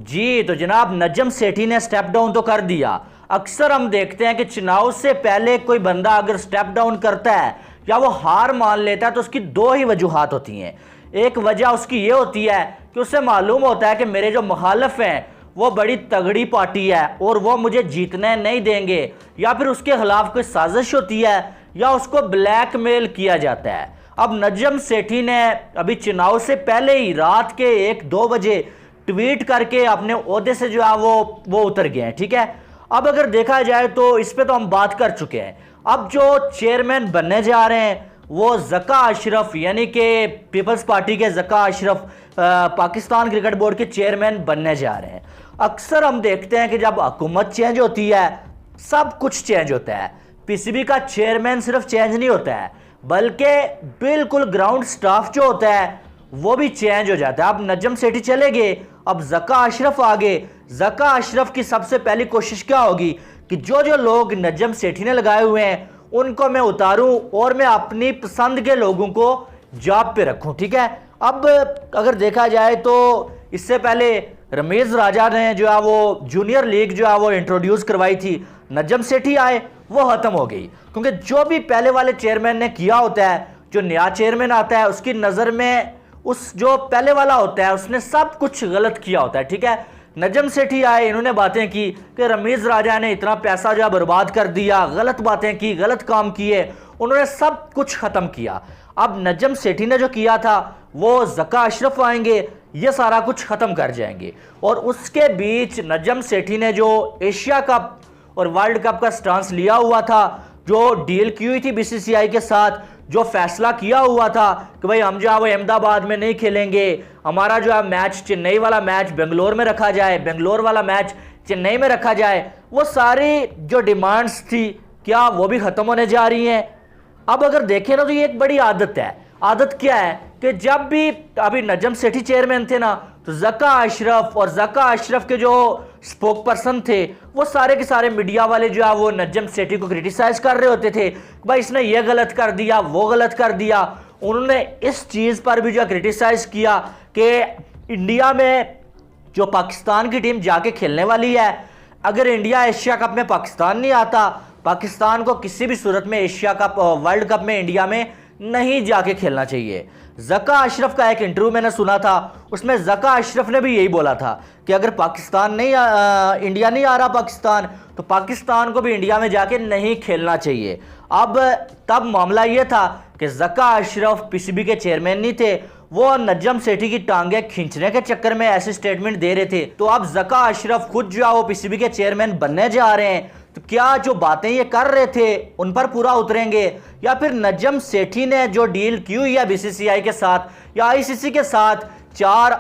जी तो जनाब नजम सेठी ने स्टेप डाउन तो कर दिया। अक्सर हम देखते हैं कि चुनाव से पहले कोई बंदा अगर स्टेप डाउन करता है या वो हार मान लेता है तो उसकी दो ही वजूहात होती हैं। एक वजह उसकी ये होती है कि उसे मालूम होता है कि मेरे जो मुखालिफ हैं वो बड़ी तगड़ी पार्टी है और वो मुझे जीतने नहीं देंगे, या फिर उसके खिलाफ कोई साजिश होती है या उसको ब्लैकमेल किया जाता है। अब नजम सेठी ने अभी चुनाव से पहले ही रात के 1-2 बजे ट्वीट करके अपने ओहदे से जो है वो उतर गए हैं। ठीक है, अब अगर देखा जाए तो इस पे तो हम बात कर चुके हैं। अब जो चेयरमैन बनने जा रहे हैं वो ज़का अशरफ यानी कि पीपल्स पार्टी के ज़का अशरफ पाकिस्तान क्रिकेट बोर्ड के चेयरमैन बनने जा रहे हैं। अक्सर हम देखते हैं कि जब हुकूमत चेंज होती है सब कुछ चेंज होता है। पीसीबी का चेयरमैन सिर्फ चेंज नहीं होता है बल्कि बिल्कुल ग्राउंड स्टाफ जो होता है वो भी चेंज हो जाता है। अब नजम सेठी चले गए, अब ज़का अशरफ आ गए। ज़का अशरफ की सबसे पहली कोशिश क्या होगी कि जो जो लोग नजम सेठी ने लगाए हुए हैं उनको मैं उतारूं और मैं अपनी पसंद के लोगों को जॉब पे रखूं। ठीक है, अब अगर देखा जाए तो इससे पहले रमीज राजा ने जो है वो जूनियर लीग जो है वो इंट्रोड्यूस करवाई थी, नजम सेठी आए, वो खत्म हो गई। क्योंकि जो भी पहले वाले चेयरमैन ने किया होता है, जो नया चेयरमैन आता है उसकी नज़र में उस जो पहले वाला होता है उसने सब कुछ गलत किया होता है। ठीक है, नजम सेठी आए, इन्होंने बातें की कि रमीज राजा ने इतना पैसा जो बर्बाद कर दिया, गलत बातें की, गलत काम किए, उन्होंने सब कुछ खत्म किया। अब नजम सेठी ने जो किया था वो ज़का अशरफ आएंगे, ये सारा कुछ खत्म कर जाएंगे। और उसके बीच नजम सेठी ने जो एशिया कप और वर्ल्ड कप का स्टांस लिया हुआ था, जो डील की हुई थी बीसीसीआई के साथ, जो फैसला किया हुआ था कि भाई हम जो है वो अहमदाबाद में नहीं खेलेंगे, हमारा जो है मैच चेन्नई वाला मैच बेंगलोर में रखा जाए, बेंगलोर वाला मैच चेन्नई में रखा जाए, वो सारी जो डिमांड्स थी क्या वो भी खत्म होने जा रही हैं। अब अगर देखें ना तो ये एक बड़ी आदत है। आदत क्या है कि जब भी अभी नजम सेठी चेयरमैन थे ना तो ज़का अशरफ और ज़का अशरफ के जो स्पोक पर्सन थे वो सारे के सारे मीडिया वाले जो है वो नजम सेठी को क्रिटिसाइज कर रहे होते थे, भाई इसने ये गलत कर दिया, वो गलत कर दिया। उन्होंने इस चीज़ पर भी जो क्रिटिसाइज किया कि इंडिया में जो पाकिस्तान की टीम जाके खेलने वाली है, अगर इंडिया एशिया कप में पाकिस्तान नहीं आता, पाकिस्तान को किसी भी सूरत में एशिया कप वर्ल्ड कप में इंडिया में नहीं जाके खेलना चाहिए। ज़का अशरफ का एक इंटरव्यू मैंने सुना था, उसमें ज़का अशरफ ने भी यही बोला था कि अगर पाकिस्तान नहीं इंडिया नहीं आ रहा पाकिस्तान, तो पाकिस्तान को भी इंडिया में जाके नहीं खेलना चाहिए। अब तब मामला ये था कि ज़का अशरफ पीसीबी के चेयरमैन नहीं थे, वो नजम सेठी की टांगे खींचने के चक्कर में ऐसे स्टेटमेंट दे रहे थे। तो अब ज़का अशरफ खुद जो है वो पीसीबी के चेयरमैन बनने जा रहे हैं, तो क्या जो बातें ये कर रहे थे उन पर पूरा उतरेंगे, या फिर नजम सेठी ने जो डील की हुई है बीसीसीआई के साथ या आईसीसी के साथ 4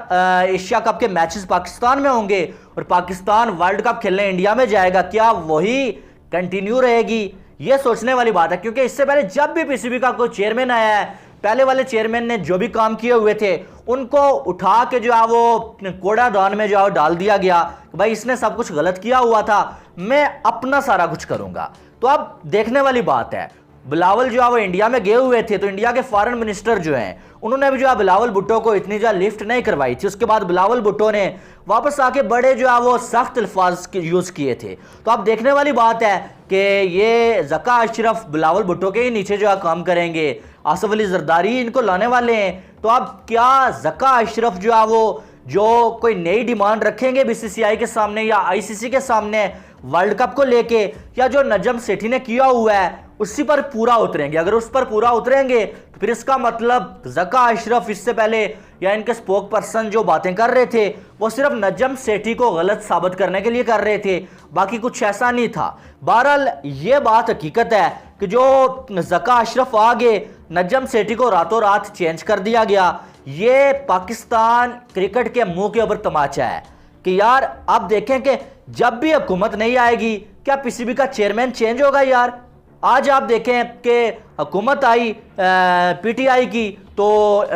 एशिया कप के मैचेस पाकिस्तान में होंगे और पाकिस्तान वर्ल्ड कप खेलने इंडिया में जाएगा, क्या वही कंटिन्यू रहेगी? ये सोचने वाली बात है। क्योंकि इससे पहले जब भी पीसीबी का कोई चेयरमैन आया है, पहले वाले चेयरमैन ने जो भी काम किए हुए थे उनको उठा के जो है वो कूड़ादान में जो है डाल दिया गया, भाई इसने सब कुछ गलत किया हुआ था, मैं अपना सारा कुछ करूंगा। तो अब देखने वाली बात है, बिलावल जो है वो इंडिया में गए हुए थे, तो इंडिया के फॉरेन मिनिस्टर जो हैं उन्होंने भी जो है बिलावल भुट्टो को इतनी जो लिफ्ट नहीं करवाई थी। उसके बाद बिलावल भुट्टो ने वापस आके बड़े जो है वो सख्त अल्फाज यूज़ किए थे। तो अब देखने वाली बात है कि ये ज़का अशरफ बिलावल भुट्टो के ही नीचे जो है काम करेंगे, आसफ अली जरदारी इनको लाने वाले हैं। तो अब क्या ज़का अशरफ जो है वो जो कोई नई डिमांड रखेंगे बीसीसीआई के सामने या आईसीसी के सामने वर्ल्ड कप को लेके, या जो नजम सेठी ने किया हुआ है उसी पर पूरा उतरेंगे? अगर उस पर पूरा उतरेंगे तो फिर इसका मतलब ज़का अशरफ इससे पहले या इनके स्पोक पर्सन जो बातें कर रहे थे वो सिर्फ नजम सेठी को गलत साबित करने के लिए कर रहे थे, बाकी कुछ ऐसा नहीं था। बहरहाल ये बात हकीकत है कि जो ज़का अशरफ आ गए, नजम सेठी को रातों रात चेंज कर दिया गया। ये पाकिस्तान क्रिकेट के मुंह के ऊपर तमाचा है कि यार आप देखें कि जब भी हुकूमत नहीं आएगी क्या पीसीबी का चेयरमैन चेंज होगा? यार आज आप देखें कि हुकूमत आई पीटीआई की, तो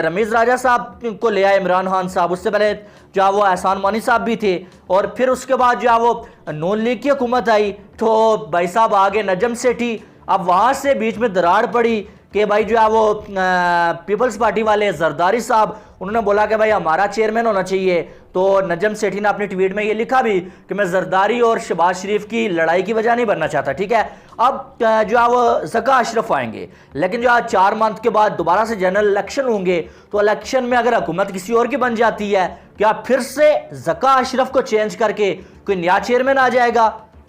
रमीज राजा साहब को ले आए इमरान खान साहब, उससे पहले जो वो एहसान मानी साहब भी थे, और फिर उसके बाद जो वो नून लीग की हुकूमत आई तो भाई साहब आ गए नजम सेठी। अब वहाँ से बीच में दरार पड़ी कि भाई जो है वो पीपल्स पार्टी वाले जरदारी साहब, उन्होंने बोला कि भाई हमारा चेयरमैन होना चाहिए। तो नजम सेठी ने अपनी ट्वीट में ये लिखा भी कि मैं जरदारी और शहबाज शरीफ की लड़ाई की वजह नहीं बनना चाहता, ठीक है। अब जो है वो ज़का अशरफ आएंगे, लेकिन जो 4 मंथ के बाद दोबारा से जनरल इलेक्शन होंगे, तो इलेक्शन में अगर हुकूमत किसी और की बन जाती है, क्या फिर से ज़का अशरफ को चेंज करके कोई नया चेयरमैन आ जाएगा?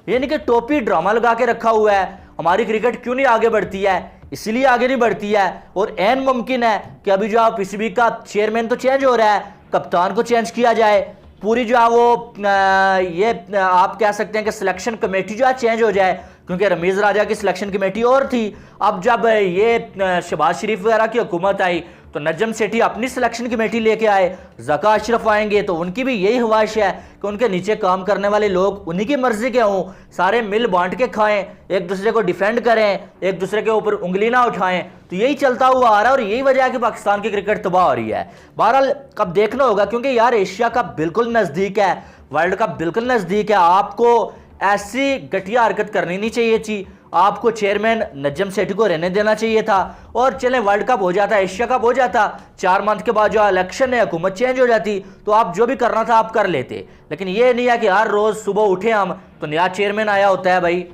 यानी कि टोपी ड्रामा लगा के रखा हुआ है। हमारी क्रिकेट क्यों नहीं आगे बढ़ती है? इसलिए आगे नहीं बढ़ती है। और एन मुमकिन है कि अभी जो पीसीबी का चेयरमैन तो चेंज हो रहा है, कप्तान को चेंज किया जाए, पूरी जो है वो ये आप कह सकते हैं कि सिलेक्शन कमेटी जो है चेंज हो जाए, क्योंकि रमीज राजा की सिलेक्शन कमेटी और थी। अब जब ये शहबाज शरीफ वगैरह की हुकूमत आई तो नजम सेठी अपनी सिलेक्शन कमेटी लेके आए, ज़का अशरफ आएंगे तो उनकी भी यही ख्वाहिश है कि उनके नीचे काम करने वाले लोग उन्हीं की मर्जी के हों, सारे मिल बांट के खाएं, एक दूसरे को डिफेंड करें, एक दूसरे के ऊपर उंगली ना उठाएं। तो यही चलता हुआ आ रहा है और यही वजह है कि पाकिस्तान की क्रिकेट तबाह हो रही है। बहरहाल अब देखना होगा, क्योंकि यार एशिया कप बिल्कुल नज़दीक है, वर्ल्ड कप बिल्कुल नज़दीक है। आपको ऐसी घटिया हरकत करनी नहीं चाहिए थी, आपको चेयरमैन नजम सेठी को रहने देना चाहिए था। और चले वर्ल्ड कप हो जाता, एशिया कप हो जाता, 4 मंथ के बाद जो इलेक्शन है हुकूमत चेंज हो जाती, तो आप जो भी करना था आप कर लेते। लेकिन ये नहीं है कि हर रोज सुबह उठे हम तो नया चेयरमैन आया होता है। भाई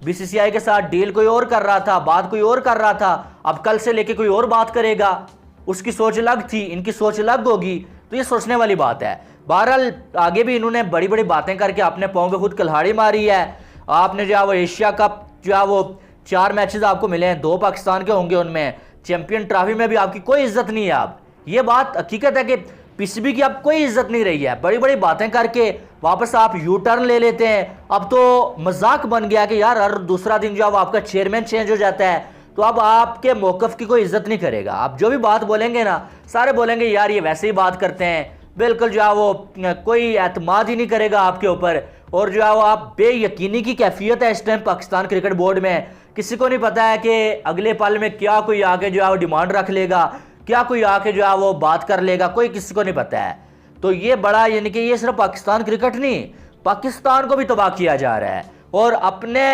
बीसीसीआई के साथ डील कोई और कर रहा था, बात कोई और कर रहा था, अब कल से लेके कोई और बात करेगा, उसकी सोच अलग थी, इनकी सोच अलग होगी। तो ये सोचने वाली बात है। बहरहाल आगे भी इन्होंने बड़ी बड़ी बातें करके अपने पाँव पे खुद कुल्हाड़ी मारी है। आपने जो है वो एशिया कप जो है वो 4 मैचेस आपको मिले हैं, 2 पाकिस्तान के होंगे, उनमें चैंपियन ट्रॉफी में भी आपकी कोई इज्जत नहीं है। आप ये बात हकीकत है कि पीसीबी की अब कोई इज्जत नहीं रही है। बड़ी बड़ी बातें करके वापस आप यू टर्न ले लेते हैं। अब तो मजाक बन गया कि यार हर दूसरा दिन जो आपका चेयरमैन चेंज हो जाता है, तो अब आपके मौकफ की कोई इज्जत नहीं करेगा। आप जो भी बात बोलेंगे ना, सारे बोलेंगे यार ये वैसे ही बात करते हैं, बिल्कुल जो है वो कोई एतमाद ही नहीं करेगा आपके ऊपर। और जो है वो आप बेयकीनी की कैफियत है इस टाइम पाकिस्तान क्रिकेट बोर्ड में। किसी को नहीं पता है कि अगले पल में क्या कोई आके जो है वो डिमांड रख लेगा, क्या कोई आके जो है वो बात कर लेगा, कोई किसी को नहीं पता है। तो ये बड़ा यानी कि ये सिर्फ पाकिस्तान क्रिकेट नहीं, पाकिस्तान को भी तबाह किया जा रहा है। और अपने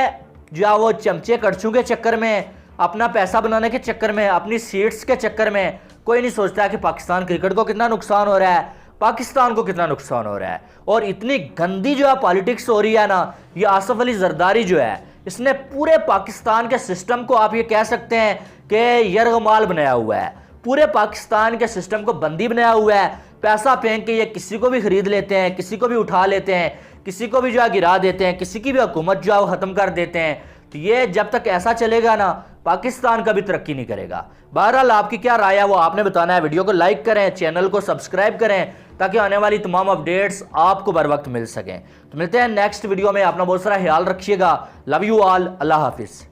जो है वो चमचे कड़छू के चक्कर में, अपना पैसा बनाने के चक्कर में, अपनी सीट्स के चक्कर में कोई नहीं सोचता है कि पाकिस्तान क्रिकेट को कितना नुकसान हो रहा है, पाकिस्तान को कितना नुकसान हो रहा है। और इतनी गंदी जो है पॉलिटिक्स हो रही है ना, ये आसिफ अली जरदारी जो है, इसने पूरे पाकिस्तान के सिस्टम को आप ये कह सकते हैं कि यरगमाल बनाया हुआ है। पूरे पाकिस्तान के सिस्टम को बंदी बनाया हुआ है। पैसा फेंक के ये किसी को भी खरीद लेते हैं, किसी को भी उठा लेते हैं, किसी को भी जो है गिरा देते हैं, किसी की भी हुकूमत जो है वो ख़त्म कर देते हैं। तो ये जब तक ऐसा चलेगा ना, पाकिस्तान कभी तरक्की नहीं करेगा। बहरहाल आपकी क्या राय है वो आपने बताना है। वीडियो को लाइक करें, चैनल को सब्सक्राइब करें, ताकि आने वाली तमाम अपडेट्स आपको बर वक्त मिल सकें। तो मिलते हैं नेक्स्ट वीडियो में। अपना बहुत सारा ख्याल रखिएगा। Love you all. अल्लाह हाफिज़।